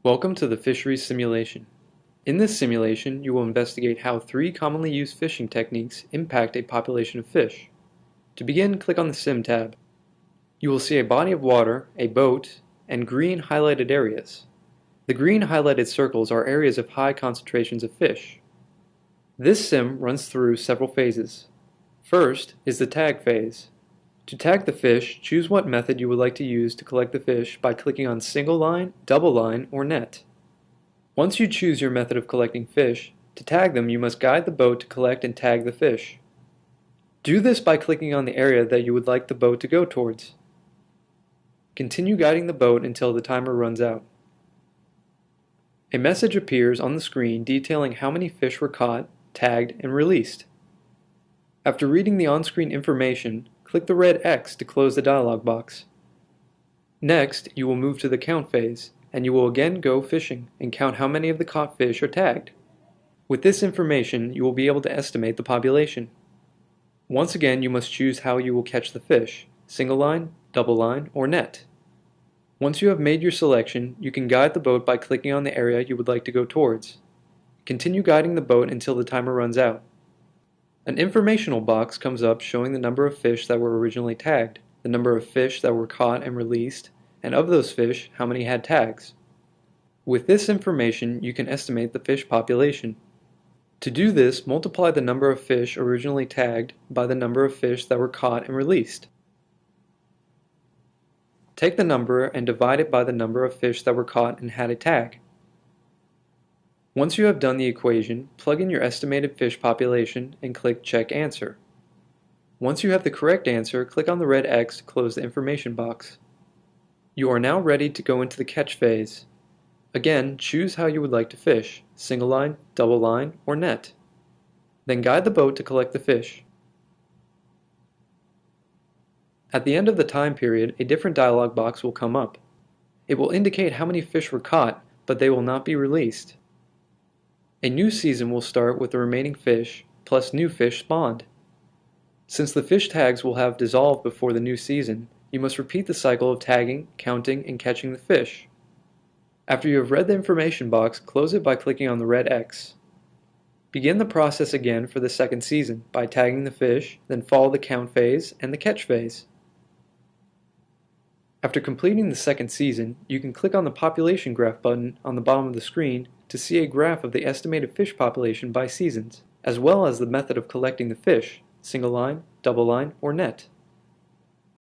Welcome to the Fisheries simulation. In this simulation, you will investigate how three commonly used fishing techniques impact a population of fish. To begin, click on the Sim tab. You will see a body of water, a boat, and green highlighted areas. The green highlighted circles are areas of high concentrations of fish. This sim runs through several phases. First is the tag phase. To tag the fish, choose what method you would like to use to collect the fish by clicking on single line, double line, or net. Once you choose your method of collecting fish, to tag them you must guide the boat to collect and tag the fish. Do this by clicking on the area that you would like the boat to go towards. Continue guiding the boat until the timer runs out. A message appears on the screen detailing how many fish were caught, tagged, and released. After reading the on-screen information, click the red X to close the dialog box. Next, you will move to the count phase, and you will again go fishing and count how many of the caught fish are tagged. With this information, you will be able to estimate the population. Once again, you must choose how you will catch the fish, single line, double line, or net. Once you have made your selection, you can guide the boat by clicking on the area you would like to go towards. Continue guiding the boat until the timer runs out. An informational box comes up showing the number of fish that were originally tagged, the number of fish that were caught and released, and of those fish, how many had tags. With this information, you can estimate the fish population. To do this, multiply the number of fish originally tagged by the number of fish that were caught and released. Take the number and divide it by the number of fish that were caught and had a tag. Once you have done the equation, plug in your estimated fish population and click Check Answer. Once you have the correct answer, click on the red X to close the information box. You are now ready to go into the catch phase. Again, choose how you would like to fish, single line, double line, or net. Then guide the boat to collect the fish. At the end of the time period, a different dialog box will come up. It will indicate how many fish were caught, but they will not be released. A new season will start with the remaining fish, plus new fish spawned. Since the fish tags will have dissolved before the new season, you must repeat the cycle of tagging, counting, and catching the fish. After you have read the information box, close it by clicking on the red X. Begin the process again for the second season by tagging the fish, then follow the count phase and the catch phase. After completing the second season, you can click on the population graph button on the bottom of the screen to see a graph of the estimated fish population by seasons, as well as the method of collecting the fish, single line, double line, or net.